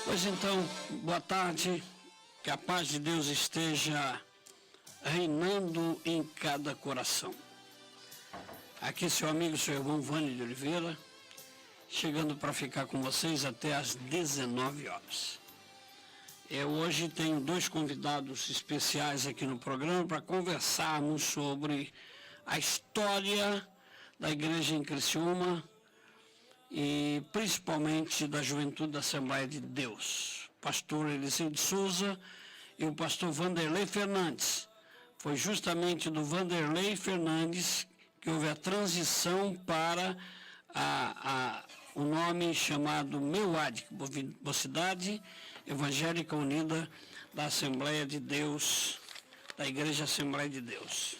Pois então, boa tarde, que a paz de Deus esteja reinando em cada coração. Aqui seu amigo, seu irmão Vânio de Oliveira, chegando para ficar com vocês até às 19 horas. Eu hoje tenho dois convidados especiais aqui no programa para conversarmos sobre a história da igreja em Criciúma e principalmente da juventude da Assembleia de Deus. O pastor Eliseu de Souza e o pastor Vanderlei Fernandes. Foi justamente do Vanderlei Fernandes que houve a transição para o nome chamado MEUAD, Mocidade Evangélica Unida da Assembleia de Deus, da Igreja Assembleia de Deus,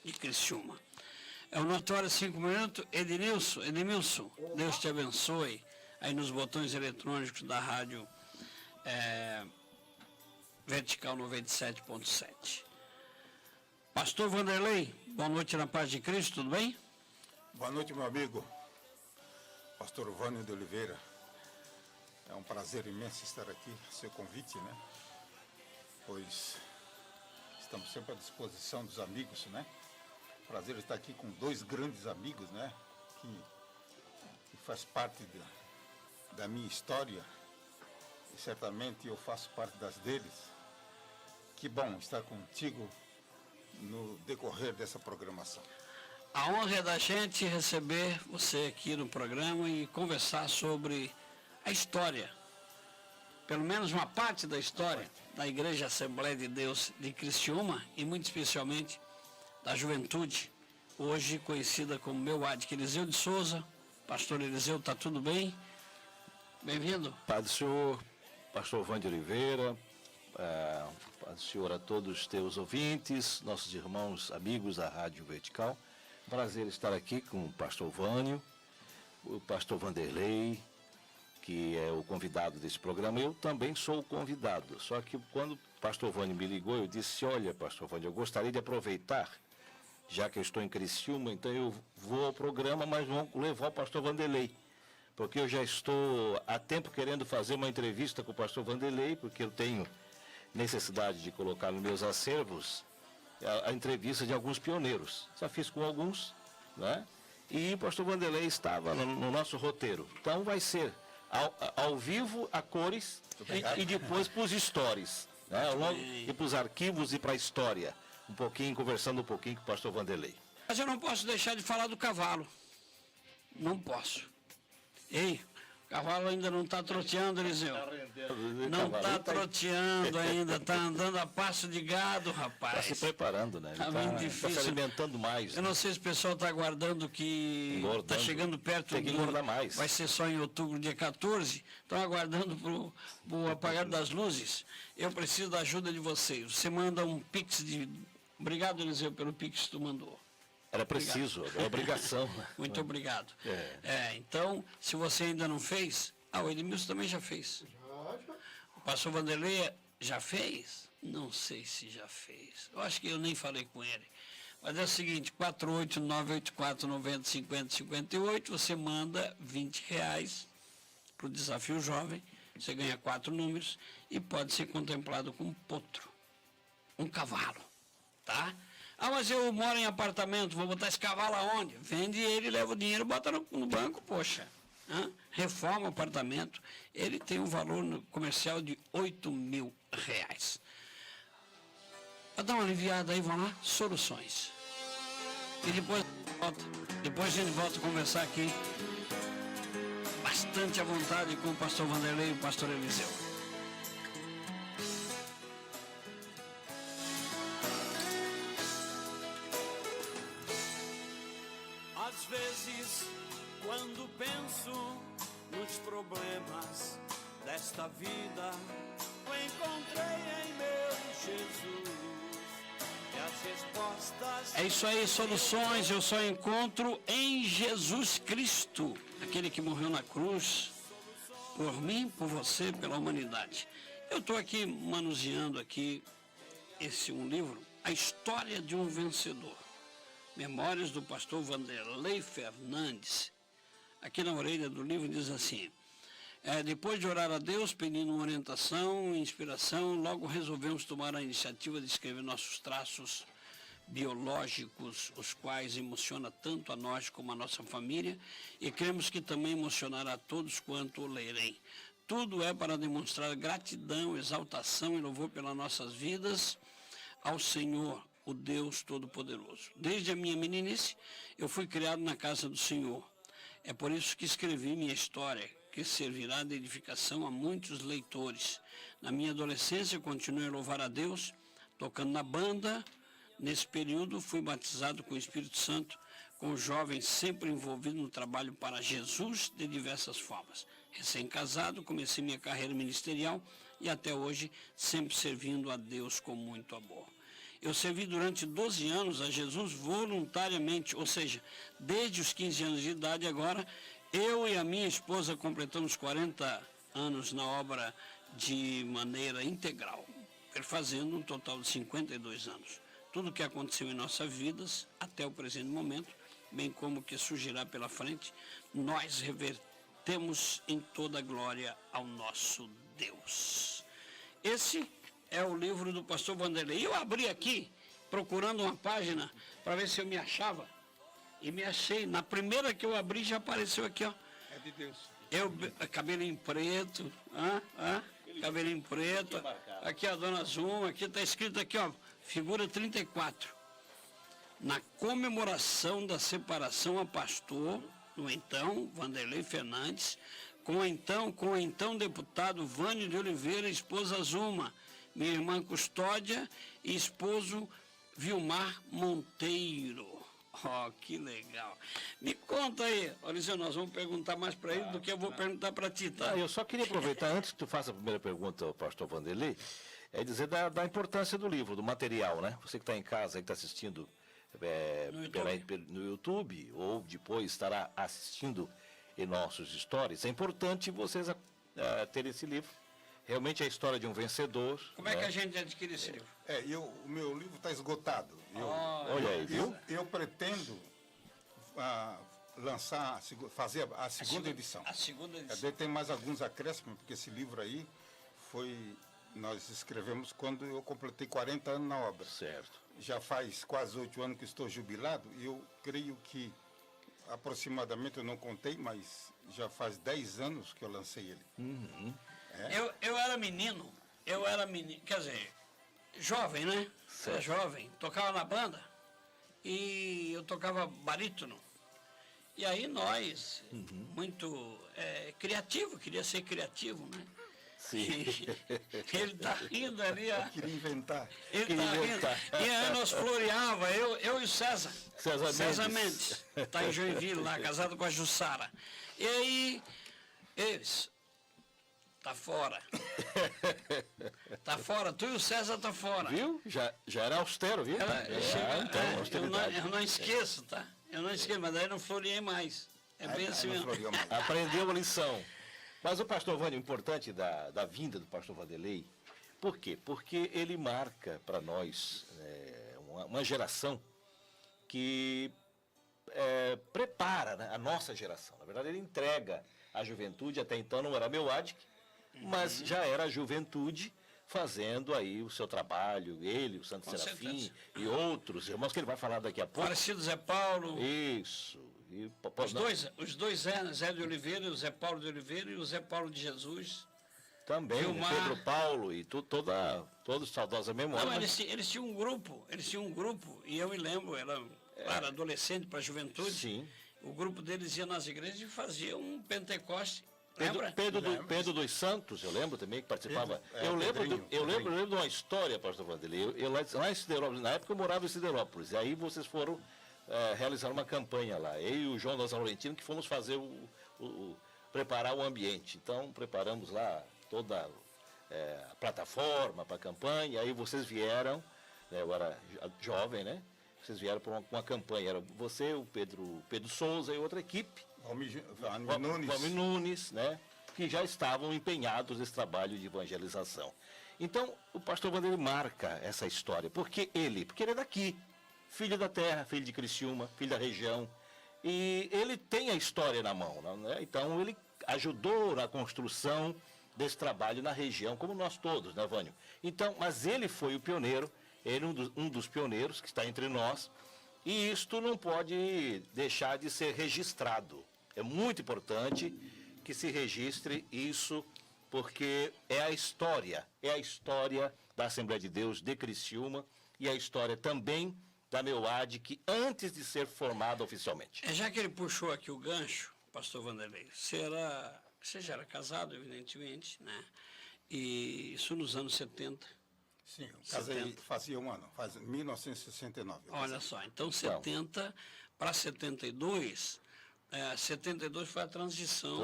de Criciúma. É o Notório 5 minutos. Edmilson, Deus te abençoe, aí nos botões eletrônicos da rádio Vertical 97.7. Pastor Vanderlei, boa noite na paz de Cristo, tudo bem? Boa noite, meu amigo, pastor Vânio de Oliveira. É um prazer imenso estar aqui, seu convite, né? Pois estamos sempre à disposição dos amigos, né? Prazer estar aqui com dois grandes amigos, né? Que faz parte da minha história e certamente eu faço parte das deles. Que bom estar contigo no decorrer dessa programação. A honra é da gente receber você aqui no programa e conversar sobre a história, pelo menos uma parte da história da Igreja Assembleia de Deus de Criciúma e muito especialmente da juventude, hoje conhecida como MEUAD. Eliseu de Souza, pastor Eliseu, está tudo bem? Bem-vindo. Paz do Senhor, pastor Vânio de Oliveira, paz do Senhor a todos os teus ouvintes, nossos irmãos, amigos da Rádio Vertical. Prazer estar aqui com o pastor Vânio, o pastor Vanderlei, que é o convidado desse programa. Eu também sou o convidado, só que quando o pastor Vânio me ligou, eu disse: olha, pastor Vânio, eu gostaria de aproveitar, já que eu estou em Criciúma, então eu vou ao programa, mas vou levar o pastor Vanderlei, porque eu já estou há tempo querendo fazer uma entrevista com o pastor Vanderlei, porque eu tenho necessidade de colocar nos meus acervos a entrevista de alguns pioneiros. Já fiz com alguns, né? E o pastor Vanderlei estava no nosso roteiro. Então vai ser ao vivo, a cores, e depois para os stories, né? E para os arquivos e para a história. Conversando um pouquinho com o pastor Vanderlei. Mas eu não posso deixar de falar do cavalo. Não posso. Ei, o cavalo ainda não está troteando, Eliseu. Não está troteando ainda, está andando a passo de gado, rapaz. Está se preparando, né? Está muito difícil. Está se alimentando mais. Eu não sei se o pessoal está aguardando que está chegando perto. Tem que engordar mais. Vai ser só em outubro, dia 14. Estão aguardando para o apagar das luzes. Eu preciso da ajuda de vocês. Você manda um pix de... Obrigado, Eliseu, pelo pix que tu mandou. Era preciso, é obrigação. Muito obrigado. Então, se você ainda não fez... o Edmilson também já fez. O pastor Vanderlei já fez? Não sei se já fez. Eu acho que eu nem falei com ele. Mas é o seguinte, 48984905058, você manda R$20 para o Desafio Jovem, você ganha 4 números e pode ser contemplado com um potro, um cavalo, tá? Mas eu moro em apartamento, vou botar esse cavalo aonde? Vende ele, leva o dinheiro, bota no banco, poxa. Reforma o apartamento, ele tem um valor comercial de R$8.000. Para dar uma aliviada aí, vão lá, soluções. E depois a gente volta a conversar aqui, bastante à vontade, com o pastor Vanderlei e o pastor Eliseu. Às vezes, quando penso nos problemas desta vida, eu encontrei em meu Jesus e as respostas... É isso aí, soluções eu só encontro em Jesus Cristo, aquele que morreu na cruz, por mim, por você, pela humanidade. Eu estou aqui manuseando aqui um livro, A História de um Vencedor. Memórias do pastor Vanderlei Fernandes. Aqui na orelha do livro diz assim: Depois de orar a Deus, pedindo uma orientação, inspiração, logo resolvemos tomar a iniciativa de escrever nossos traços biológicos, os quais emocionam tanto a nós como a nossa família, e cremos que também emocionará a todos quanto o lerem. Tudo é para demonstrar gratidão, exaltação e louvor pelas nossas vidas ao Senhor, o Deus Todo-Poderoso. Desde a minha meninice, eu fui criado na casa do Senhor. É por isso que escrevi minha história, que servirá de edificação a muitos leitores. Na minha adolescência, continuei a louvar a Deus, tocando na banda. Nesse período, fui batizado com o Espírito Santo, com jovens sempre envolvidos no trabalho para Jesus de diversas formas. Recém-casado, comecei minha carreira ministerial e até hoje sempre servindo a Deus com muito amor. Eu servi durante 12 anos a Jesus voluntariamente, ou seja, desde os 15 anos de idade agora, eu e a minha esposa completamos 40 anos na obra de maneira integral, perfazendo um total de 52 anos. Tudo o que aconteceu em nossas vidas, até o presente momento, bem como o que surgirá pela frente, nós revertemos em toda a glória ao nosso Deus. Esse é o livro do pastor Vanderlei. Eu abri aqui, procurando uma página, para ver se eu me achava, e me achei. Na primeira que eu abri, já apareceu aqui, ó. É de Deus. Cabelinho preto, cabelinho preto. Aqui a dona Zuma, aqui está escrito aqui, ó, figura 34. Na comemoração da separação a pastor, no então Vanderlei Fernandes, com o então deputado Vânio de Oliveira, esposa Zuma, minha irmã Custódia e esposo Vilmar Monteiro. Oh, que legal. Me conta aí, Oliseu, nós vamos perguntar mais para ele do que eu vou perguntar para ti, tá? Eu só queria aproveitar, antes que tu faça a primeira pergunta ao pastor Vanderlei, dizer da importância do livro, do material, né? Você que está em casa, que está assistindo no YouTube, ou depois estará assistindo em nossos stories, é importante vocês terem esse livro. Realmente é a história de um vencedor. Como é que a gente adquire esse livro? O meu livro está esgotado. Olha aí, viu? Eu pretendo fazer a segunda edição. A segunda edição. Tem mais alguns acréscimos, porque esse livro aí nós escrevemos quando eu completei 40 anos na obra. Certo. Já faz quase 8 anos que estou jubilado e eu creio que aproximadamente, eu não contei, mas já faz 10 anos que eu lancei ele. Uhum. Eu era menino, quer dizer, jovem, né? Era jovem, tocava na banda e eu tocava barítono. E aí nós, muito criativo, queria ser criativo, né? Sim. Ele está rindo ali. Eu queria inventar. Ele está rindo. E aí nós floreava, eu e o César. César Mendes. Está em Joinville lá, casado com a Jussara. E aí, eles... Tá fora. Tá fora. Tu e o César tá fora. Viu? Já era austero, viu? Eu não esqueço, tá? Eu não esqueço, mas daí não floreei mais. É bem assim mesmo. Aprendeu a lição. Mas o pastor Vânio, importante da vinda do pastor Vanderlei, por quê? Porque ele marca para nós uma geração que prepara, né, a nossa geração. Na verdade, ele entrega a juventude, até então não era meu ADIC, mas já era a juventude fazendo aí o seu trabalho, ele, o Santo Serafim e outros irmãos que ele vai falar daqui a pouco. Parecido Zé Paulo. Isso. E, os dois Zé de Oliveira, o Zé Paulo de Oliveira e o Zé Paulo de Jesus. Também, Vilmar. Pedro Paulo e todos saudosa memória. Não, eles tinham um grupo, e eu me lembro, era adolescente para a juventude. Sim. O grupo deles ia nas igrejas e fazia um Pentecoste. Lembra? Pedro dos Santos, eu lembro também que participava. Eu lembro de uma história, pastor Vanderlei. Eu lá em Siderópolis, na época eu morava em Siderópolis, e aí vocês foram realizar uma campanha lá. Eu e o João da São Laurentino que fomos fazer preparar o ambiente. Então, preparamos lá toda a plataforma para a campanha, aí vocês vieram, né, eu era jovem, né? Vocês vieram para uma campanha, era você, o Pedro Souza e outra equipe. Valmir Nunes, né? Que já estavam empenhados nesse trabalho de evangelização. Então, o pastor Vanderlei marca essa história. Porque ele é daqui, filho da terra, filho de Criciúma, filho da região. E ele tem a história na mão, né? Então ele ajudou na construção desse trabalho na região, como nós todos, né, Vânio? Então, mas ele foi o pioneiro, ele um dos pioneiros que está entre nós, e isto não pode deixar de ser registrado. É muito importante que se registre isso, porque é a história da Assembleia de Deus de Criciúma e a história também da Meuad, que antes de ser formada oficialmente. Já que ele puxou aqui o gancho, pastor Vanderlei, você já era casado, evidentemente, né? E isso nos anos 70. Sim, eu casei fazia um ano, faz 1969. Olha só, então 70 para 72, 72 foi a transição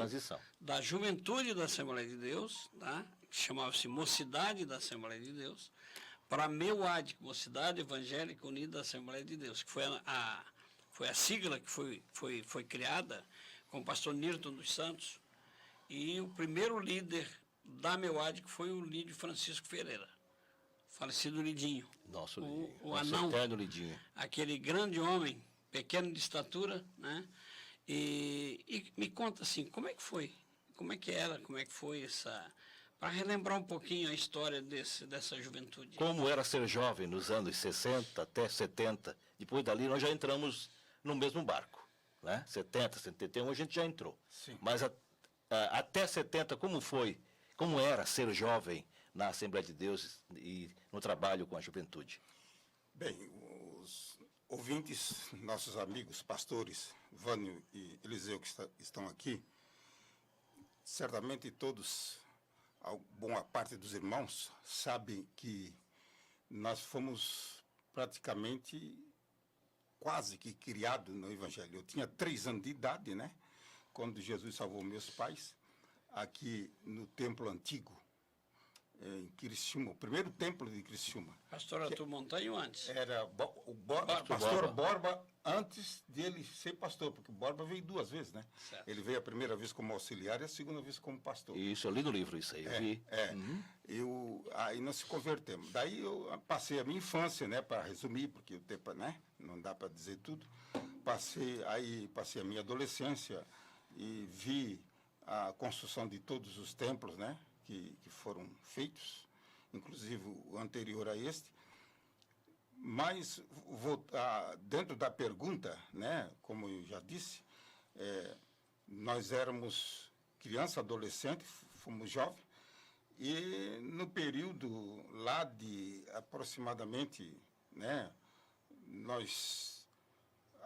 da juventude da Assembleia de Deus, tá? Que chamava-se Mocidade da Assembleia de Deus, para a MEUAD, Mocidade Evangélica Unida da Assembleia de Deus, que foi a sigla que foi criada com o pastor Nirton dos Santos, e o primeiro líder da MEUAD, que foi o Lídio Francisco Ferreira, falecido Lidinho. Nosso Lidinho, o anão, eterno Lidinho. Aquele grande homem, pequeno de estatura, né? E me conta assim, como é que foi? Como é que era? Como é que foi essa... Para relembrar um pouquinho a história dessa juventude. Como era ser jovem nos anos 60 até 70. Depois dali nós já entramos no mesmo barco, né? 70, 71 a gente já entrou. Sim. Mas até 70, como foi? Como era ser jovem na Assembleia de Deus e no trabalho com a juventude? Bem, os ouvintes, nossos amigos, pastores, Vânio e Eliseu, que estão aqui, certamente todos, boa parte dos irmãos, sabem que nós fomos praticamente quase que criados no Evangelho. Eu tinha 3 anos de idade, né? Quando Jesus salvou meus pais, aqui no templo antigo, em Criciúma, o primeiro templo de Criciúma. Pastor Arthur Montanho antes. Era o pastor Borba, antes dele ser pastor, porque o Borba veio 2 vezes, né? Certo. Ele veio a primeira vez como auxiliar e a segunda vez como pastor. Isso, eu li no livro isso aí, eu vi. Aí nós se convertemos. Daí eu passei a minha infância, né, para resumir, porque o tempo, né, não dá para dizer tudo. Passei a minha adolescência e vi a construção de todos os templos, né, que foram feitos, inclusive o anterior a este. Mas, dentro da pergunta, né, como eu já disse, nós éramos criança, adolescente, fomos jovens, e no período lá de aproximadamente, né,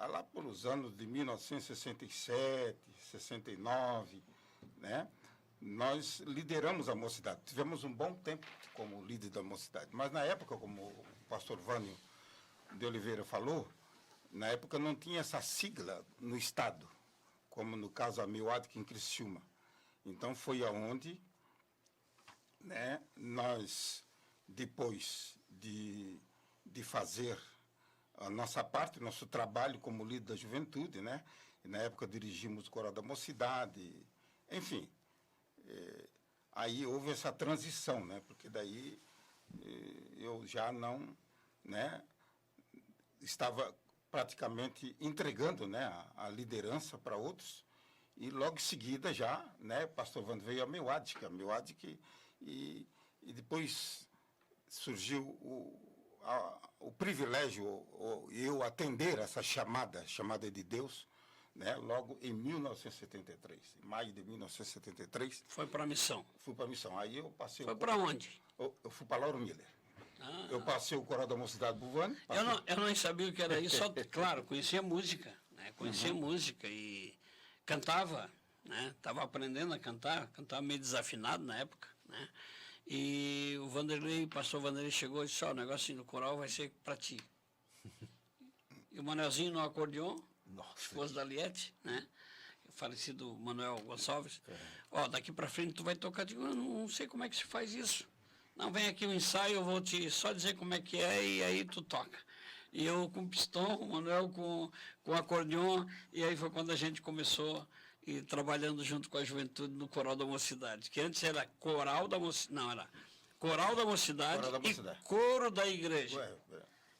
lá pelos anos de 1967, 69, né, nós lideramos a mocidade. Tivemos um bom tempo como líder da mocidade, mas na época, como o pastor Vânio de Oliveira falou, na época não tinha essa sigla no Estado, como no caso a MEUAD em Criciúma. Então foi aonde, né, nós, depois de fazer a nossa parte, nosso trabalho como líder da juventude, né, e na época dirigimos o Coral da Mocidade, enfim, aí houve essa transição, né, porque daí eu já não, né, estava praticamente entregando, né, a liderança para outros, e logo em seguida já, né, pastor Vando veio a MEUAD, e depois surgiu o privilégio, eu atender essa chamada de Deus, né, logo em 1973, em maio de 1973. Foi para a missão. Fui para a missão. Aí eu passei... Foi para onde? Eu fui para Lauro Miller. Eu passei o Coral da Mocidade Buvani. Eu não sabia o que era isso, só, claro, conhecia música, né? Conhecia música e cantava, né? Estava aprendendo a cantar, cantava meio desafinado na época, né? E o pastor Vanderlei chegou e disse, o negocinho do coral vai ser para ti. E o Manuelzinho no acordeon, esposo da Liette, né? O falecido Manuel Gonçalves. Daqui para frente tu vai tocar. Digo, eu não sei como é que se faz isso. Não, vem aqui o ensaio, eu vou te só dizer como é que é e aí tu toca. E eu com pistão, o Manuel com acordeon, e aí foi quando a gente começou e trabalhando junto com a juventude no Coral da Mocidade, que antes era Coral da Mocidade, não, era Coral da Mocidade, e Coro da Igreja.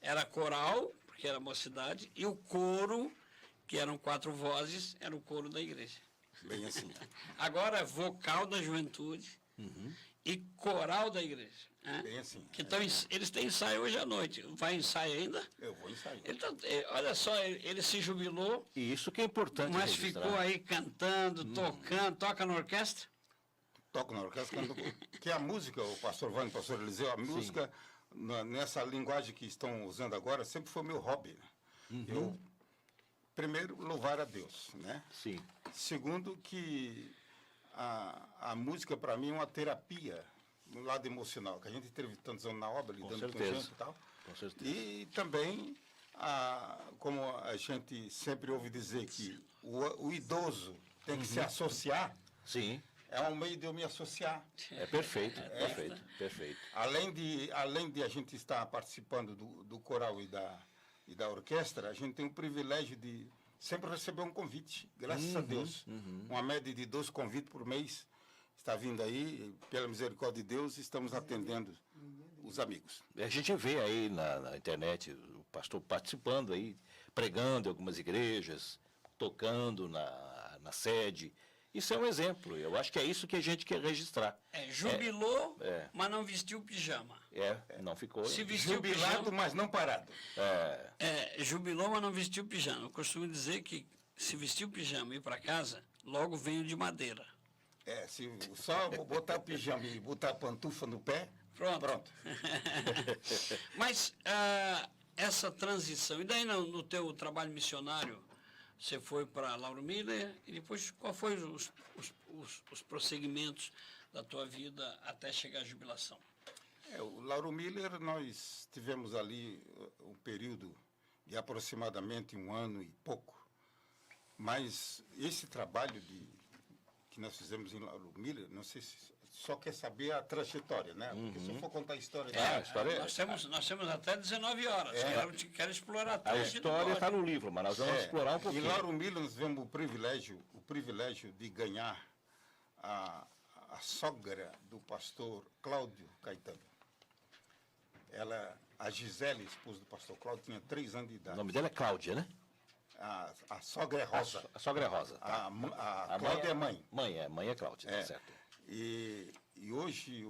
Era coral, porque era mocidade, e o coro, que eram 4 vozes, era o coro da igreja. bem assim. Agora, vocal da juventude e coral da igreja. Né? Bem assim. Que eles têm ensaio hoje à noite. Vai ensaio ainda? Eu vou ensaiar. Olha só, ele se jubilou, E isso que é importante mas registrar. ficou aí cantando, tocando, toca na orquestra? Toco na orquestra, que a música, o pastor Vânia, o pastor Eliseu, a música, nessa linguagem que estão usando agora, sempre foi meu hobby. Né? Eu, primeiro, louvar a Deus, né? Sim. Segundo, que a música, para mim, é uma terapia no lado emocional, que a gente teve tantos anos na obra, lidando com gente e tal. Com certeza. E também, como a gente sempre ouve dizer que o idoso tem que se associar, Sim. é um meio de eu me associar. É perfeito, perfeito, perfeito. Além de a gente estar participando do coral e da orquestra, a gente tem o privilégio de sempre receber um convite, graças a Deus. Uma média de 2 convites por mês está vindo aí, pela misericórdia de Deus, estamos atendendo os amigos. A gente vê aí na internet o pastor participando aí, pregando em algumas igrejas, tocando na sede. Isso é um exemplo. Eu acho que é isso que a gente quer registrar. Jubilou, mas não vestiu pijama. Não ficou. Se vestiu Jubilado, pijama, mas não parado. jubilou, mas não vestiu pijama. Eu costumo dizer que se vestiu pijama e ir para casa, logo venho de madeira. Se só botar o pijama e botar a pantufa no pé, pronto. Mas essa transição, e daí no teu trabalho missionário, você foi para Lauro Miller, e depois qual foi os prosseguimentos da tua vida até chegar à jubilação? O Lauro Miller, nós tivemos ali um período de aproximadamente 1 ano e pouco. Mas esse trabalho que nós fizemos em Lauro Miller, não sei se só quer saber a trajetória, né? Porque se eu for contar a história... A história nós temos até 19 horas. Quero explorar tudo. A história está no livro, mas nós vamos explorar um pouquinho. Em Lauro Miller nós tivemos o privilégio de ganhar a sogra do pastor Cláudio Caetano. A Gisele, esposa do pastor Cláudio, tinha 3 anos de idade. O nome dela é Cláudia, né? A sogra é Rosa. A sogra é Rosa. Tá. A Cláudia é mãe. Mãe é Cláudia, tá certo. E hoje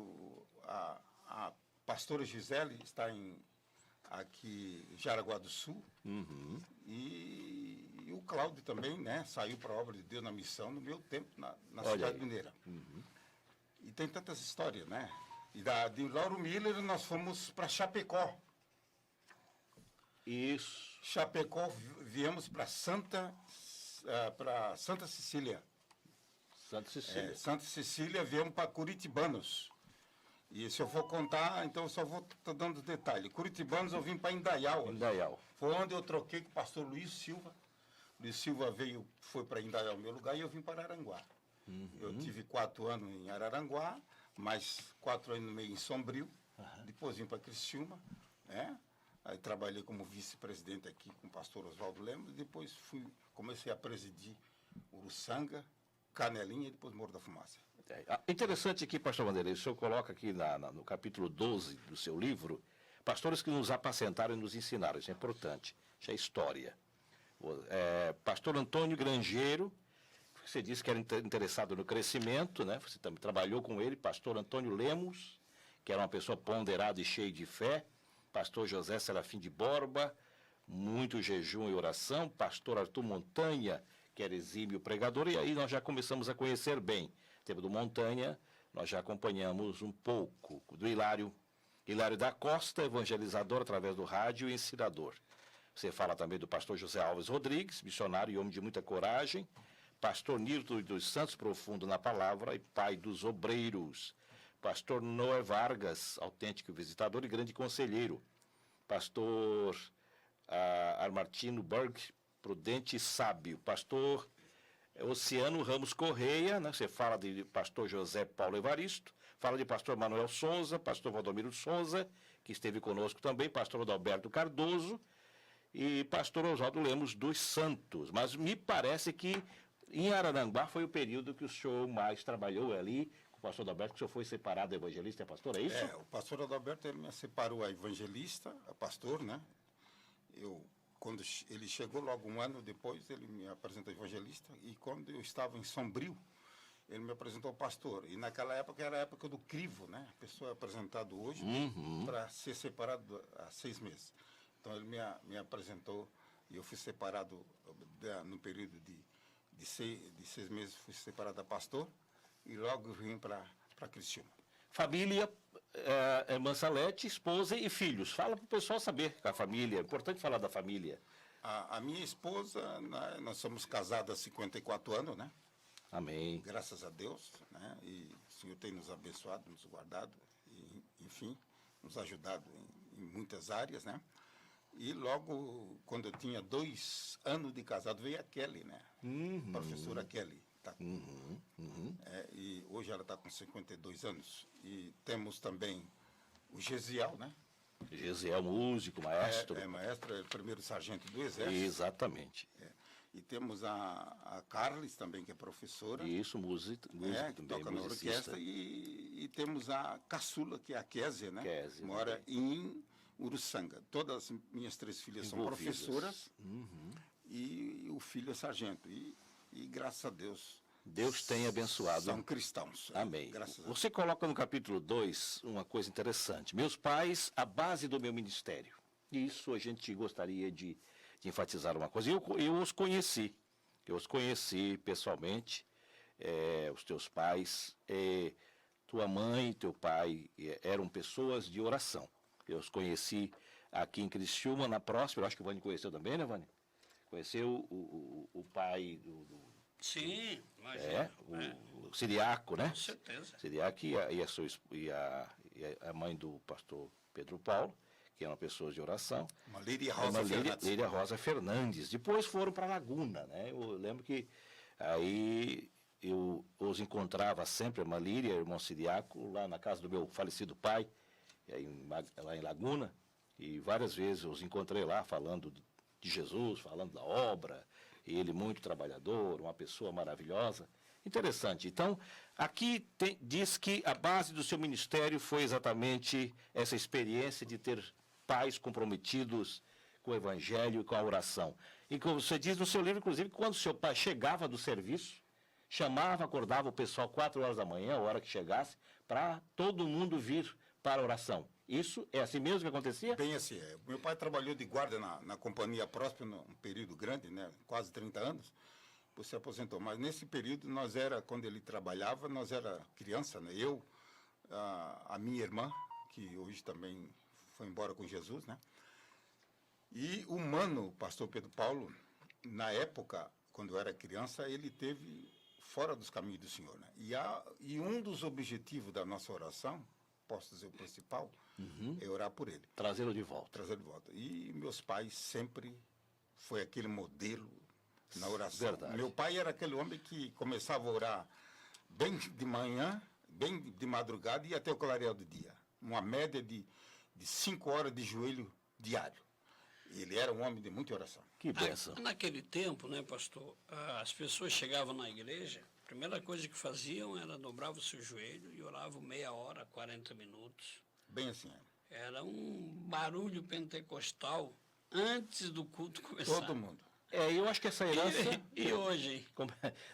a pastora Gisele está aqui em Jaraguá do Sul. E o Cláudio também, né? Saiu para a obra de Deus na missão no meu tempo, na cidade mineira. E tem tantas histórias, né? E de Lauro Miller nós fomos para Chapecó. Isso. Chapecó, viemos para Santa Cecília. Santa Cecília. Santa Cecília, viemos para Curitibanos. E se eu for contar, então eu só vou dando detalhe. Curitibanos eu vim para Indaial. Indaial. Foi onde eu troquei com o pastor Luiz Silva. Luiz Silva foi para Indaial, meu lugar, e eu vim para Araranguá. Eu tive 4 anos em Araranguá, mais 4 anos e meio em Sombrio. Depois vim para Criciúma, né? Aí trabalhei como vice-presidente aqui com o pastor Oswaldo Lemos. Depois comecei a presidir Uruçanga, Canelinha e depois Morro da Fumaça. Interessante aqui, pastor Vanderlei, o senhor coloca aqui no capítulo 12 do seu livro, pastores que nos apacentaram e nos ensinaram, isso é importante, isso é história. Pastor Antônio Grangeiro, você disse que era interessado no crescimento, né? Você também trabalhou com ele. Pastor Antônio Lemos, que era uma pessoa ponderada e cheia de fé. Pastor José Serafim de Borba, muito jejum e oração. Pastor Arthur Montanha, que era exímio pregador, e aí nós já começamos a conhecer bem. Tempo do Montanha, nós já acompanhamos um pouco do Hilário da Costa, evangelizador através do rádio e ensinador. Você fala também do pastor José Alves Rodrigues, missionário e homem de muita coragem. Pastor Nilton dos Santos, profundo na palavra e pai dos obreiros. Pastor Noé Vargas, autêntico visitador e grande conselheiro. Pastor Armartino Berg, prudente e sábio. Pastor Oceano Ramos Correia, né? Você fala de pastor José Paulo Evaristo, fala de pastor Manuel Souza, pastor Valdomiro Souza, que esteve conosco também, pastor Adalberto Cardoso e pastor Oswaldo Lemos dos Santos. Mas me parece que em Araranguá foi o período que o senhor mais trabalhou ali, com o pastor Adalberto, que o senhor foi separado evangelista e pastor, é isso? O pastor Adalberto ele me separou a evangelista, a pastor, né? Eu quando ele chegou, logo um ano depois, ele me apresentou evangelista, e quando eu estava em Sombrio, ele me apresentou pastor. E naquela época era a época do crivo, né? A pessoa é apresentado hoje para ser separado há 6 meses. Então ele me apresentou e eu fui separado no período de 6 meses, fui separado a pastor e logo vim para Criciúma. Família, irmã Salete, esposa e filhos. Fala para o pessoal saber a família. É importante falar da família. A minha esposa, nós somos casados há 54 anos, né? Amém. Graças a Deus, né? E o Senhor tem nos abençoado, nos guardado, e, enfim, nos ajudado em muitas áreas, né? E logo, quando eu tinha 2 anos de casado, veio a Kelly, né? Professora Kelly. Tá e hoje ela está com 52 anos. E temos também o Gesiel, né? Gesiel, músico, maestro. Maestro, é o primeiro sargento do Exército. Exatamente. E temos a Carles também, que é professora. Isso, músico que também, toca na musicista. orquestra. E temos a caçula, que é a Késia, né? Késia, mora em Uruçanga. Todas as minhas 3 filhas são professoras. E o filho é sargento. E graças a Deus... Deus tem abençoado. São cristãos. Amém. Graças a Deus. Você coloca no capítulo 2 uma coisa interessante. Meus pais, a base do meu ministério. Isso a gente gostaria de enfatizar uma coisa. Eu os conheci. Eu os conheci pessoalmente, os teus pais. Tua mãe e teu pai eram pessoas de oração. Eu os conheci aqui em Criciúma, na Próspera. Acho que o Vânia conheceu também, né, Vânia? Conheceu o pai do Sim, imagina. O Siriaco, né? Com certeza. Siriaco e a mãe do pastor Pedro Paulo, que eram pessoas de oração. Uma Lídia Rosa Fernandes. Lídia Rosa Fernandes. Depois foram para Laguna, né? Eu lembro que aí eu os encontrava sempre, a Malíria, o irmão Siriaco, lá na casa do meu falecido pai, lá em Laguna, e várias vezes eu os encontrei lá falando de Jesus, falando da obra, e ele muito trabalhador, uma pessoa maravilhosa. Interessante. Então, aqui diz que a base do seu ministério foi exatamente essa experiência de ter pais comprometidos com o evangelho e com a oração. E como você diz no seu livro, inclusive, quando seu pai chegava do serviço, chamava, acordava o pessoal 4 horas da manhã, a hora que chegasse, para todo mundo vir para a oração. Isso é assim mesmo que acontecia? Bem assim. Meu pai trabalhou de guarda na Companhia Próspera, um período grande, né? Quase 30 anos. Depois se aposentou. Mas nesse período, quando ele trabalhava, nós era criança, né? Eu, a minha irmã, que hoje também foi embora com Jesus, né? E o mano, o pastor Pedro Paulo, na época, quando eu era criança, ele teve fora dos caminhos do Senhor, né? E um dos objetivos da nossa oração, posso dizer o principal, é orar por ele. Trazê-lo de volta. Trazê-lo de volta. E meus pais sempre foi aquele modelo na oração. Verdade. Meu pai era aquele homem que começava a orar bem de manhã, bem de madrugada e até o clarear do dia. Uma média de 5 horas de joelho diário. Ele era um homem de muita oração. Que bênção. Naquele tempo, né, pastor, as pessoas chegavam na igreja, a primeira coisa que faziam era dobrar o seu joelho e oravam meia hora, 40 minutos. Bem assim. Era um barulho pentecostal antes do culto começar. Todo mundo. Eu acho que essa herança... E hoje, hein?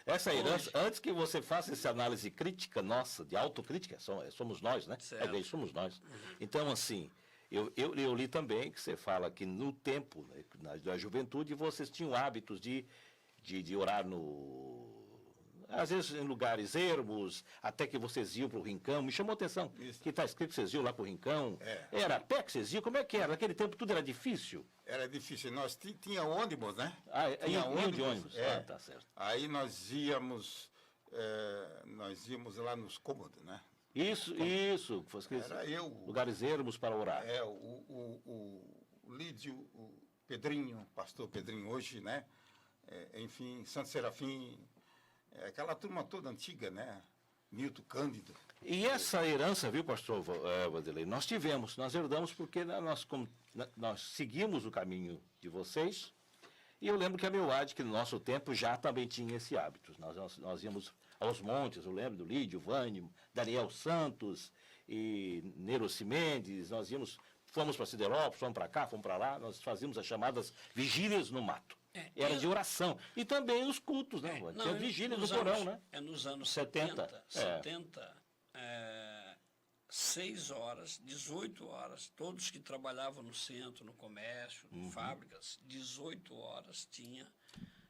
Essa herança, antes que você faça essa análise crítica nossa, de autocrítica, somos nós, né? Certo. A igreja somos nós. Então, assim, eu li também que você fala que no tempo, né, da juventude, vocês tinham hábitos de orar às vezes em lugares ermos, até que vocês iam para o Rincão. Me chamou a atenção que está escrito que vocês iam lá para o Rincão. Era a pé que vocês iam? Como é que era? Naquele tempo tudo era difícil? Era difícil. Nós tinha ônibus, né? Iam de ônibus. Tá certo. Aí nós íamos lá nos cômodos, né? Isso. Era eu. Lugares ermos para orar. O Lídio, o Pedrinho, pastor Pedrinho hoje, né? Enfim, Santo Serafim, aquela turma toda antiga, né? Milton Cândido. E essa herança, viu, pastor Vanderlei, nós herdamos porque nós seguimos o caminho de vocês. E eu lembro que a Meuad, que no nosso tempo já também tinha esse hábito. Nós íamos aos montes, eu lembro do Lídio, Vânio, Daniel Santos e Nero Cimendes, nós íamos fomos para Siderópolis, fomos para cá, fomos para lá, nós fazíamos as chamadas vigílias no mato. Era de oração. E também os cultos, né? Tinha vigílias no porão, né? Nos anos 70. 6 horas, 18 horas, todos que trabalhavam no centro, no comércio, em fábricas, 18 horas tinha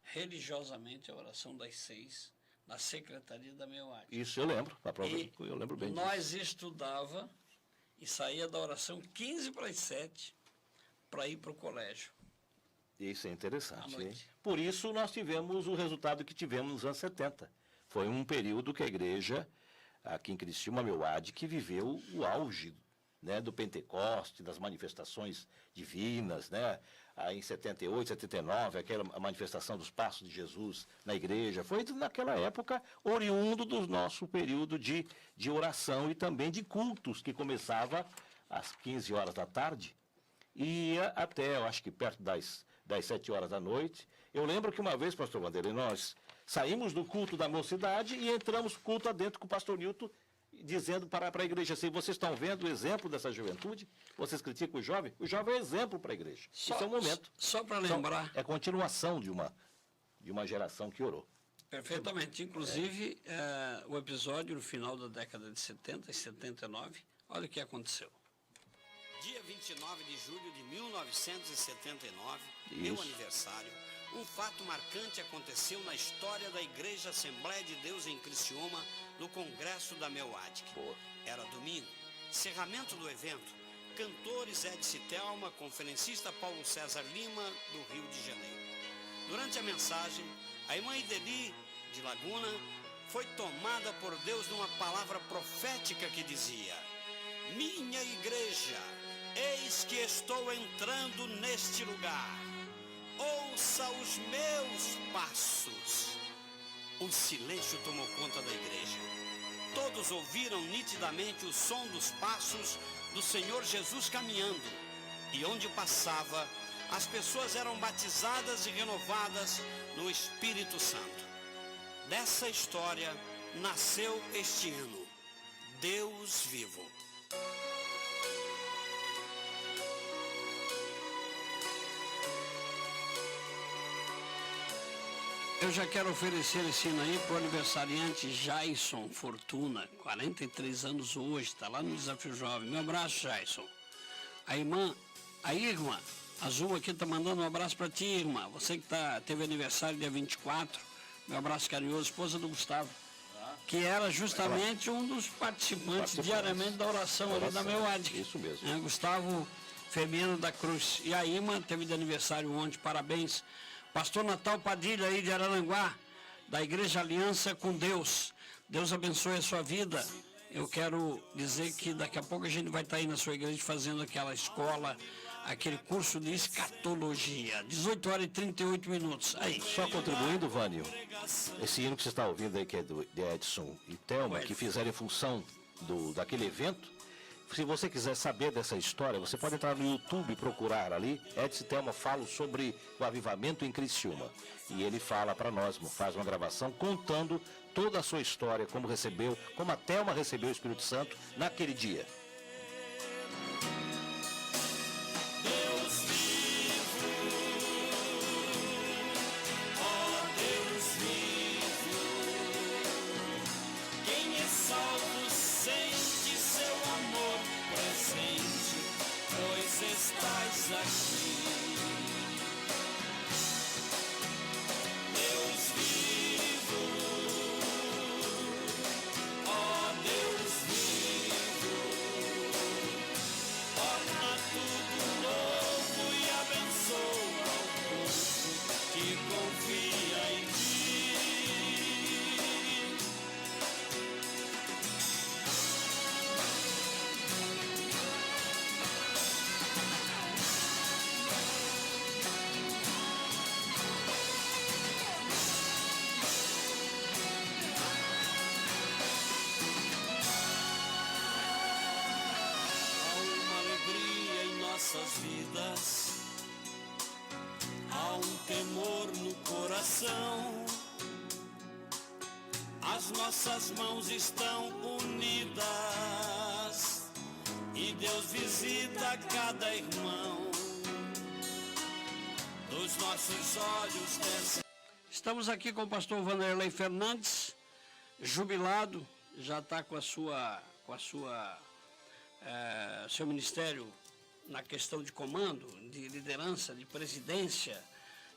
religiosamente a oração das 6 na secretaria da MEUAD. Isso eu lembro, eu lembro bem disso. Nós estudava e saía da oração 15 para as 7 para ir para o colégio. Isso é interessante. À noite. Por isso nós tivemos o resultado que tivemos nos anos 70. Foi um período que a igreja, aqui em Criciúma, MEUAD, que viveu o auge, né, do Pentecoste, das manifestações divinas, né? Aí em 78, 79, aquela manifestação dos passos de Jesus na igreja, foi naquela época oriundo do nosso período de oração e também de cultos, que começava às 15 horas da tarde e ia até, eu acho que perto das 7 horas da noite. Eu lembro que uma vez, pastor Vanderlei, nós saímos do culto da mocidade e entramos culto adentro com o pastor Nilton, dizendo para a igreja assim: vocês estão vendo o exemplo dessa juventude? Vocês criticam o jovem? O jovem é exemplo para a igreja. Isso é um momento. Só para lembrar. É continuação de uma geração que orou. Perfeitamente. Inclusive, o episódio no final da década de 70 e 79, olha o que aconteceu. Dia 29 de julho de 1979, Isso. meu aniversário, um fato marcante aconteceu na história da Igreja Assembleia de Deus em Criciúma, no Congresso da MEUAD. Era domingo, encerramento do evento, cantores Edson Thelma, conferencista Paulo César Lima, do Rio de Janeiro. Durante a mensagem, a irmã Ideli, de Laguna, foi tomada por Deus numa palavra profética que dizia: minha igreja, eis que estou entrando neste lugar. Ouça os meus passos. Um silêncio tomou conta da igreja. Todos ouviram nitidamente o som dos passos do Senhor Jesus caminhando. E onde passava, as pessoas eram batizadas e renovadas no Espírito Santo. Dessa história nasceu este ano Deus Vivo. Eu já quero oferecer esse hino aí para o aniversariante Jason Fortuna, 43 anos hoje, está lá no Desafio Jovem. Meu abraço, Jason. A irmã Azul aqui está mandando um abraço para ti, irmã. Você que teve aniversário dia 24, meu abraço carinhoso, esposa do Gustavo, que era justamente um dos participantes diariamente da oração ali da MEUAD. Isso mesmo. Gustavo Firmino da Cruz. E a irmã teve de aniversário ontem, parabéns. Pastor Natal Padilha aí de Araranguá, da Igreja Aliança com Deus. Deus abençoe a sua vida. Eu quero dizer que daqui a pouco a gente vai estar aí na sua igreja fazendo aquela escola, aquele curso de escatologia. 18 horas e 38 minutos. Aí. Só contribuindo, Vânio, esse hino que você está ouvindo aí, que é de Edson e Thelma, que fizeram em função daquele evento. Se você quiser saber dessa história, você pode entrar no YouTube e procurar ali. Edson e Thelma falam sobre o avivamento em Criciúma. E ele fala para nós, faz uma gravação contando toda a sua história, como a Thelma recebeu o Espírito Santo naquele dia. Estás aqui, Deus vivo, ó Deus vivo, torna tudo novo e abençoa o povo que confia em ti. Nossas vidas, há um temor no coração, as nossas mãos estão unidas e Deus visita cada irmão, dos nossos olhos desce. Estamos aqui com o pastor Vanderlei Fernandes, jubilado, já está com seu ministério na questão de comando, de liderança, de presidência,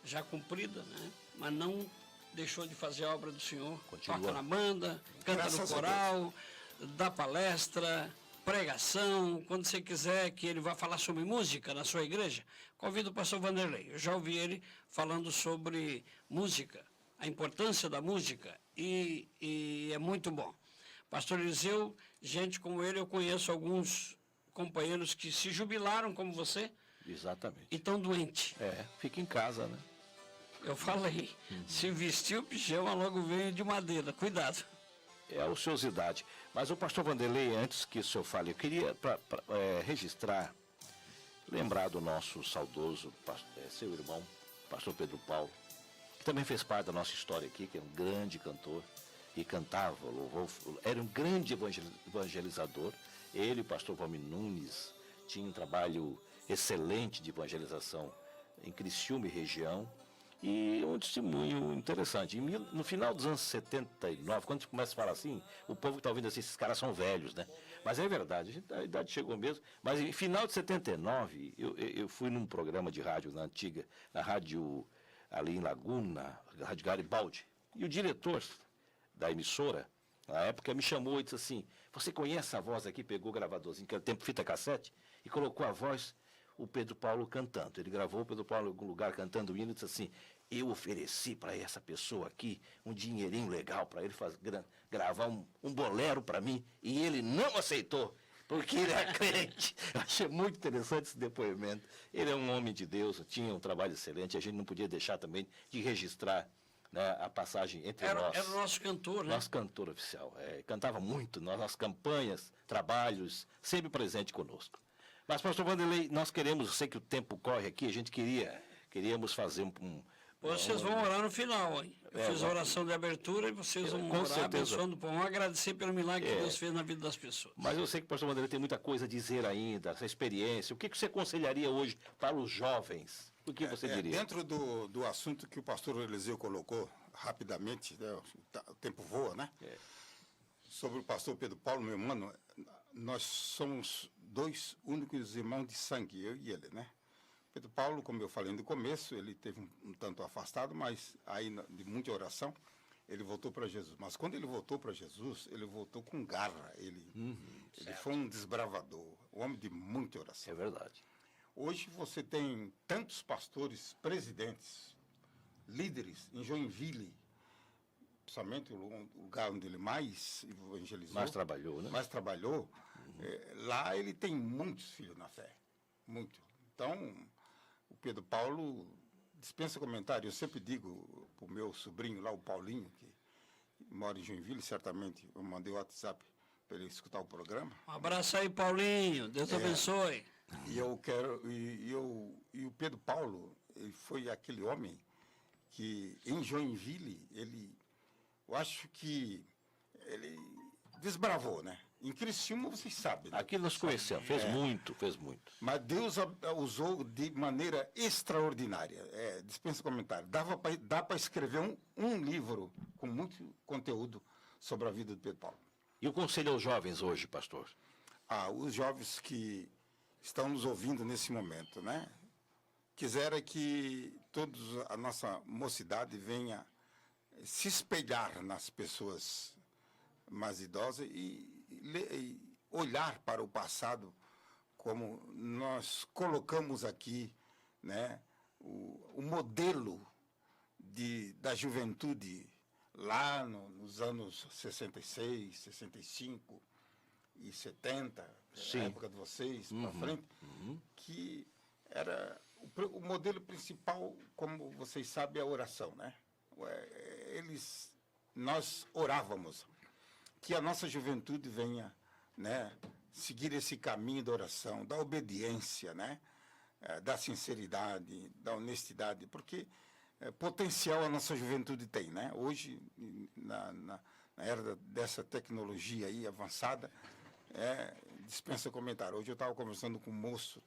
já cumprida, né? Mas não deixou de fazer a obra do Senhor. Continua. Toca na banda, canta no coral, dá palestra, pregação. Quando você quiser que ele vá falar sobre música na sua igreja, convido o pastor Vanderlei. Eu já ouvi ele falando sobre música, a importância da música, e é muito bom. Pastor Eliseu, gente como ele, eu conheço alguns companheiros que se jubilaram como você. Exatamente. E estão doentes. Fica em casa, né? Eu falei, se vestir o pijama logo veio de madeira, cuidado. É a ociosidade. Mas o pastor Vanderlei, antes que o senhor fale, eu queria registrar, lembrar do nosso saudoso seu irmão, pastor Pedro Paulo, que também fez parte da nossa história aqui, que é um grande cantor, e cantava, louvou, era um grande evangelizador. Ele e o pastor Valmir Nunes tinham um trabalho excelente de evangelização em Criciúma e região, e um testemunho interessante. No final dos anos 79, quando a gente começa a falar assim, o povo que está ouvindo assim, esses caras são velhos, né? Mas é verdade, a idade chegou mesmo. Mas em final de 79, eu fui num programa de rádio na antiga, na rádio ali em Laguna, Rádio Garibaldi, e o diretor da emissora, na época, me chamou e disse assim: você conhece a voz aqui? Pegou o gravadorzinho, que era tempo fita cassete, e colocou a voz, o Pedro Paulo cantando. Ele gravou o Pedro Paulo em algum lugar cantando o hino e disse assim: eu ofereci para essa pessoa aqui um dinheirinho legal para ele gravar um bolero para mim, e ele não aceitou, porque ele é crente. Eu achei muito interessante esse depoimento. Ele é um homem de Deus, tinha um trabalho excelente, a gente não podia deixar também de registrar, né, a passagem entre nós. Era o nosso cantor, né? Nosso cantor oficial. Cantava muito nas campanhas, trabalhos, sempre presente conosco. Mas, pastor Vanderlei, nós queremos, eu sei que o tempo corre aqui, a gente queríamos fazer Vocês vão orar no final, hein? Eu fiz a oração de abertura e vocês vão orar certeza. abençoando, vão agradecer pelo milagre que Deus fez na vida das pessoas. Mas eu sei que o pastor Vanderlei tem muita coisa a dizer ainda, essa experiência. O que você aconselharia hoje para os jovens? O que você diria? Dentro do assunto que o pastor Eliseu colocou rapidamente, né, o tempo voa, né? Sobre o pastor Pedro Paulo, meu irmão, nós somos dois únicos irmãos de sangue, eu e ele, né? Pedro Paulo, como eu falei no começo, ele teve um tanto afastado, mas aí de muita oração, ele voltou para Jesus. Mas quando ele voltou para Jesus, ele voltou com garra. Ele foi um desbravador, um homem de muita oração. É verdade. Hoje você tem tantos pastores, presidentes, líderes em Joinville, principalmente o lugar onde ele mais evangelizou. Mais trabalhou, né? Mais trabalhou. Lá ele tem muitos filhos na fé. Muito. Então, o Pedro Paulo dispensa comentário. Eu sempre digo para o meu sobrinho lá, o Paulinho, que mora em Joinville, certamente eu mandei o WhatsApp para ele escutar o programa. Um abraço aí, Paulinho. Deus abençoe. E eu quero. E o Pedro Paulo, ele foi aquele homem que em Joinville, eu acho que ele desbravou, né? Em Criciúma, vocês sabem. Né? Aqui nós conhecemos, fez muito. Mas Deus usou de maneira extraordinária. Dispensa comentário. Dá para escrever um livro com muito conteúdo sobre a vida do Pedro Paulo. E o conselho aos jovens hoje, pastor? Os jovens que estão nos ouvindo nesse momento, né? Quisera que todos a nossa mocidade venha se espelhar nas pessoas mais idosas e olhar para o passado, como nós colocamos aqui, né, o modelo da juventude lá nos anos 66, 65 e 70, Sim. a época de vocês, para frente, que era o modelo principal, como vocês sabem, é a oração, né? Nós orávamos que a nossa juventude venha, né, seguir esse caminho da oração, da obediência, né, da sinceridade, da honestidade, porque potencial a nossa juventude tem, né? Hoje, na era dessa tecnologia aí avançada, dispensa comentário. Hoje eu estava conversando com um moço,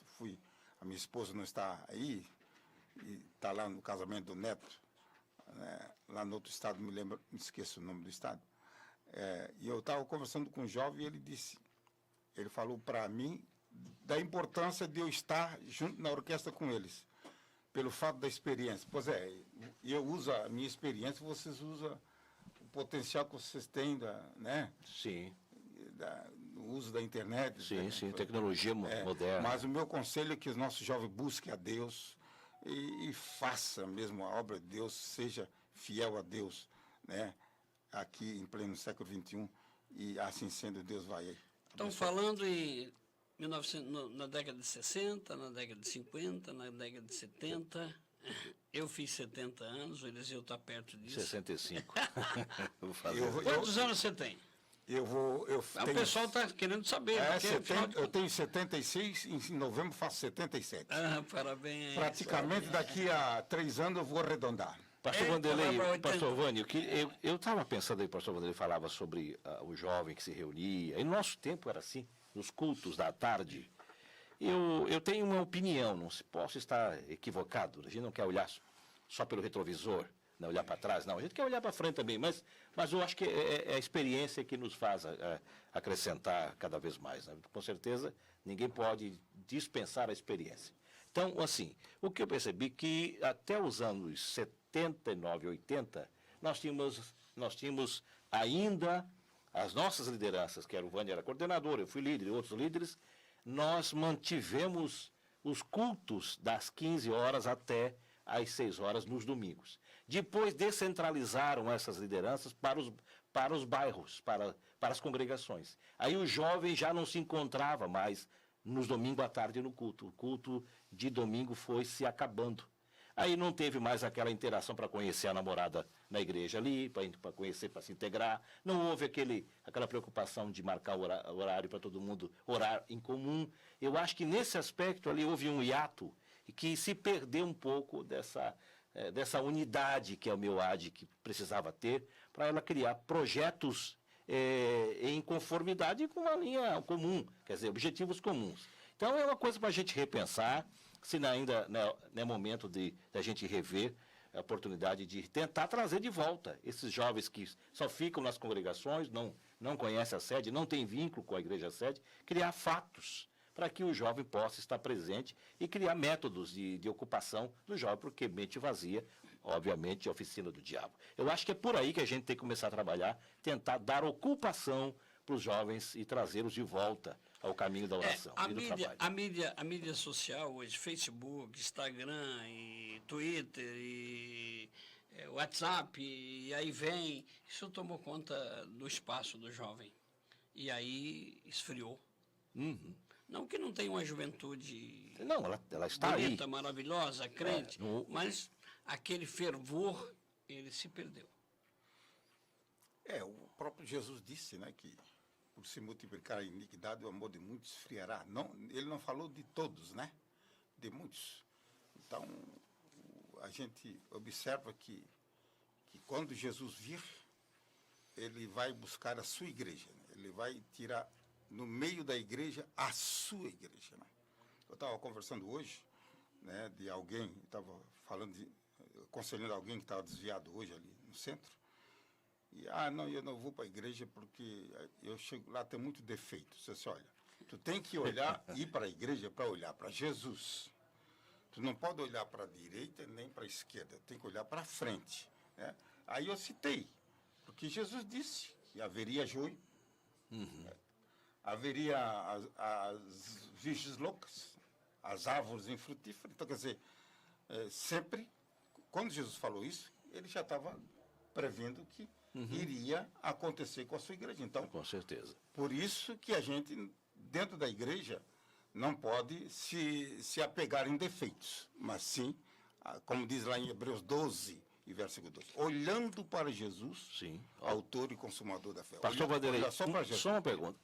a minha esposa não está aí, e está lá no casamento do neto, né, lá no outro estado, me esqueço o nome do estado. E eu estava conversando com um jovem e ele falou para mim da importância de eu estar junto na orquestra com eles, pelo fato da experiência. Pois eu uso a minha experiência, vocês usam o potencial que vocês têm, né? Sim. O uso da internet. Sim, sim, tecnologia moderna. Mas o meu conselho é que os nossos jovens busquem a Deus e faça mesmo a obra de Deus, seja fiel a Deus, né? Aqui em pleno século XXI, e assim sendo, Deus vai. Estão falando em 1900, na década de 60, na década de 50, na década de 70. Eu fiz 70 anos, o Eliseu está perto disso. 65. Quantos anos você tem? O pessoal está querendo saber. Eu tenho 76, em novembro faço 77. Parabéns. Praticamente daqui a 3 anos eu vou arredondar. Pastor Vanderlei, Pastor Vânio, eu estava pensando aí, Pastor Vanderlei falava sobre o jovem que se reunia, e no nosso tempo era assim, nos cultos da tarde. Eu tenho uma opinião, não se posso estar equivocado, a gente não quer olhar só pelo retrovisor, não olhar para trás, não, a gente quer olhar para frente também, mas eu acho que é a experiência que nos faz acrescentar cada vez mais, né? Com certeza, ninguém pode dispensar a experiência. Então, assim, o que eu percebi que até os anos 79, 80, nós tínhamos ainda as nossas lideranças, que era o Vânia era coordenador, eu fui líder e outros líderes, nós mantivemos os cultos das 15 horas até às 6 horas nos domingos. Depois descentralizaram essas lideranças para os bairros, para as congregações. Aí o jovem já não se encontrava mais nos domingos à tarde no culto. O culto de domingo foi se acabando. Aí não teve mais aquela interação para conhecer a namorada na igreja ali, para conhecer, para se integrar. Não houve aquela preocupação de marcar o horário para todo mundo orar em comum. Eu acho que nesse aspecto ali houve um hiato e que se perdeu um pouco dessa unidade que a MEUAD que precisava ter para ela criar projetos em conformidade com uma linha comum, quer dizer, objetivos comuns. Então é uma coisa para a gente repensar, se ainda não é momento da gente rever a oportunidade de tentar trazer de volta esses jovens que só ficam nas congregações, não conhecem a sede, não têm vínculo com a igreja sede, criar fatos para que o jovem possa estar presente e criar métodos de ocupação do jovem, porque mente vazia, obviamente, é oficina do diabo. Eu acho que é por aí que a gente tem que começar a trabalhar, tentar dar ocupação para os jovens e trazê-los de volta ao caminho da oração e do trabalho. A mídia social hoje, Facebook, Instagram, e Twitter, e WhatsApp, e aí vem, isso tomou conta do espaço do jovem. E aí esfriou. Uhum. Não que não tenha uma juventude não, ela está bonita, aí. Maravilhosa, crente, mas aquele fervor, ele se perdeu. O próprio Jesus disse, né, que por se multiplicar a iniquidade, o amor de muitos esfriará. Ele não falou de todos, né? De muitos. Então, a gente observa que quando Jesus vir, ele vai buscar a sua igreja, né? Ele vai tirar no meio da igreja a sua igreja, né? Eu estava conversando hoje, né, de alguém, estava aconselhando alguém que estava desviado hoje ali no centro. E, eu não vou para a igreja porque eu chego lá, tem muito defeito. Você disse, olha, tu tem que ir para a igreja para olhar para Jesus. Tu não pode olhar para a direita nem para a esquerda, tem que olhar para frente, né? Aí eu citei, porque Jesus disse que haveria joio, haveria as virgens loucas, as árvores infrutíferas. Então, quer dizer, sempre, quando Jesus falou isso, ele já estava prevendo que iria acontecer com a sua igreja. Então, com certeza. Por isso que a gente, dentro da igreja, não pode se apegar em defeitos, mas sim, como diz lá em Hebreus 12, e versículo 12, olhando para Jesus, sim, autor e consumador da fé. Pastor Vanderlei, só uma pergunta.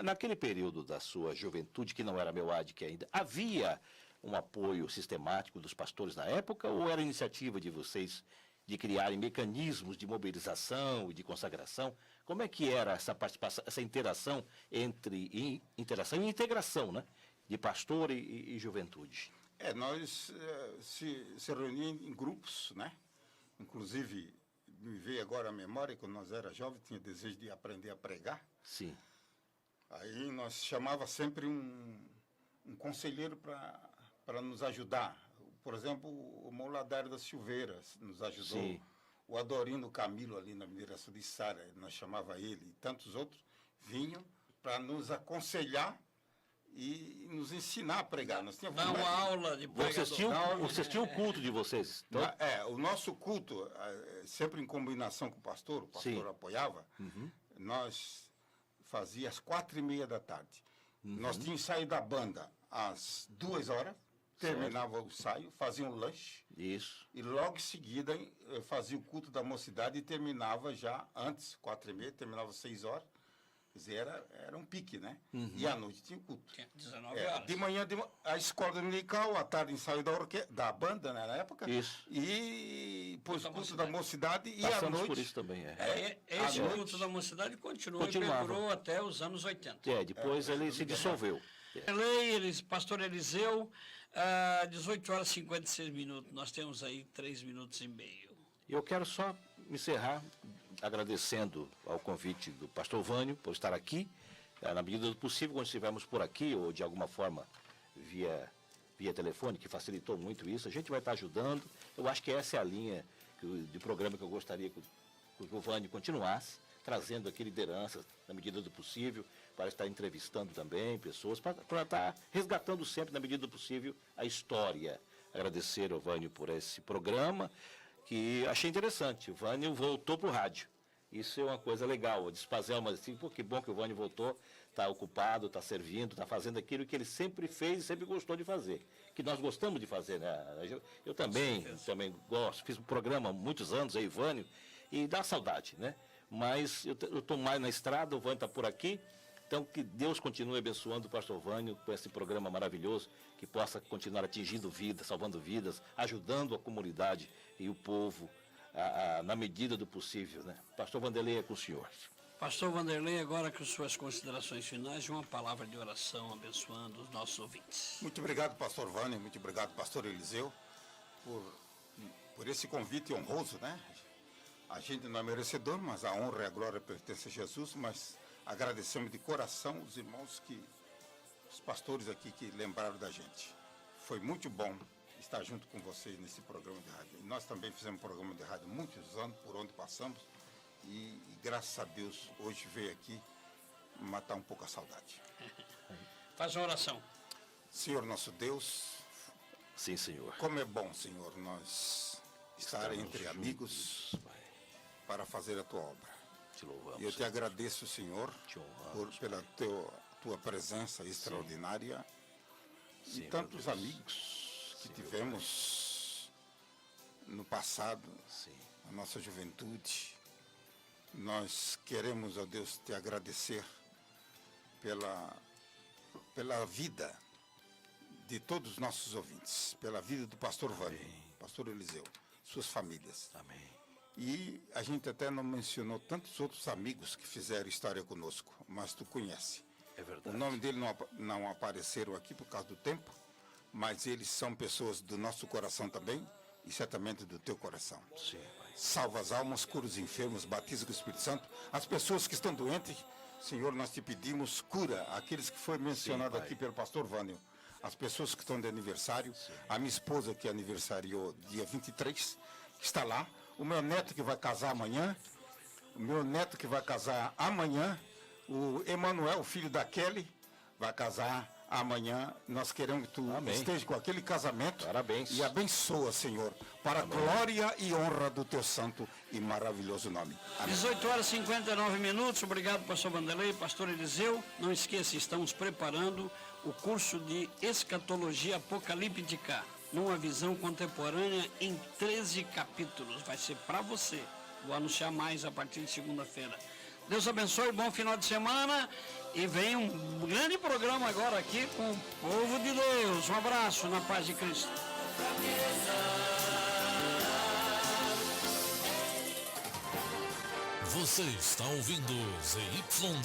Naquele período da sua juventude, que não era MEUAD ainda, havia um apoio sistemático dos pastores na época, ou era iniciativa de vocês de criarem mecanismos de mobilização e de consagração. Como é que era essa participação, essa interação entre interação e integração, né, de pastor e juventude? Nós se reuníamos em grupos, né? Inclusive, me veio agora a memória, quando nós era jovens, tinha desejo de aprender a pregar. Sim. Aí nós chamava sempre um conselheiro para nos ajudar. Por exemplo, o Moladário das Silveiras nos ajudou. Sim. O Adorino Camilo, ali na Mineração de Sara, nós chamava ele, e tantos outros vinham para nos aconselhar e nos ensinar a pregar. Nós tínhamos Dá uma aula de pregador. Vocês tinham o culto de vocês? Então, o nosso culto, sempre em combinação com o pastor Sim. apoiava, nós fazia às 4h30 da tarde. Nós tínhamos ensaio da banda às 2h, terminava o ensaio, fazia um lanche. Isso. E logo em seguida fazia o culto da mocidade e terminava já antes, 4h30, terminava às 6h. Quer dizer, era um pique, né? E à noite tinha o culto. 19 horas. De manhã, a escola dominical, à tarde ensaio da banda, né, na época. Isso. E depois o culto da mocidade e à Passamos noite... por isso também, Esse culto da mocidade continuou e perdurou até os anos 80. Depois ele se dissolveu. Pastor Eliseu, 18h56. Nós temos aí 3 minutos e meio. Eu quero só encerrar agradecendo ao convite do pastor Vânio por estar aqui, na medida do possível, quando estivermos por aqui, ou de alguma forma via telefone, que facilitou muito isso, a gente vai estar ajudando. Eu acho que essa é a linha de programa que eu gostaria que o Vânio continuasse, trazendo aqui lideranças, na medida do possível, para estar entrevistando também pessoas, para estar resgatando sempre, na medida do possível, a história. Agradecer ao Vânio por esse programa, que achei interessante. O Vânio voltou para o rádio. Isso é uma coisa legal. O Despazelma, assim, pô, que bom que o Vânio voltou, está ocupado, está servindo, está fazendo aquilo que ele sempre fez e sempre gostou de fazer. Que nós gostamos de fazer, né? Eu também gosto. Fiz um programa há muitos anos aí, Vânio, e dá saudade, né? Mas eu estou mais na estrada, o Vânio está por aqui. Então, que Deus continue abençoando o pastor Vânio com esse programa maravilhoso, que possa continuar atingindo vidas, salvando vidas, ajudando a comunidade e o povo na medida do possível, né? Pastor Vanderlei, é com o senhor. Pastor Vanderlei, agora com suas considerações finais, uma palavra de oração abençoando os nossos ouvintes. Muito obrigado, pastor Vânio, muito obrigado, pastor Eliseu, por esse convite honroso, né? A gente não é merecedor, mas a honra e a glória pertencem a Jesus, mas agradecemos de coração os irmãos, os pastores aqui que lembraram da gente. Foi muito bom estar junto com vocês nesse programa de rádio. E nós também fizemos programa de rádio muitos anos, por onde passamos, e graças a Deus, hoje veio aqui matar um pouco a saudade. Faz uma oração. Senhor nosso Deus, sim, Senhor. Como é bom, Senhor, nós estar entre amigos para fazer a tua obra. Te louvamos. E eu te agradeço, Senhor, te honramos, pela tua presença extraordinária. Sim, e tantos amigos que tivemos no passado, na nossa juventude. Nós queremos, ó Deus, te agradecer pela vida de todos os nossos ouvintes, pela vida do pastor Vânio, pastor Eliseu, suas famílias. Amém. E a gente até não mencionou tantos outros amigos que fizeram história conosco, mas tu conhece. É verdade. O nome dele não apareceram aqui por causa do tempo, mas eles são pessoas do nosso coração também e certamente do teu coração. Sim, Pai. Salva as almas, cura os enfermos, batiza com o Espírito Santo. As pessoas que estão doentes, Senhor, nós te pedimos cura. Aqueles que foi mencionado aqui pelo pastor Vânio. As pessoas que estão de aniversário. A minha esposa que aniversariou dia 23, que está lá. O meu neto que vai casar amanhã. O Emanuel, filho da Kelly, vai casar amanhã. Nós queremos que tu esteja com aquele casamento. Parabéns. E abençoa, Senhor, para a glória e honra do teu santo e maravilhoso nome. Amém. 18h59. Obrigado, pastor Vanderlei, pastor Eliseu. Não esqueça, estamos preparando o curso de Escatologia Apocalíptica, numa visão contemporânea em 13 capítulos. Vai ser para você. Vou anunciar mais a partir de segunda-feira. Deus abençoe, bom final de semana. E vem um grande programa agora aqui com o povo de Deus. Um abraço na paz de Cristo. Você está ouvindo ZYW.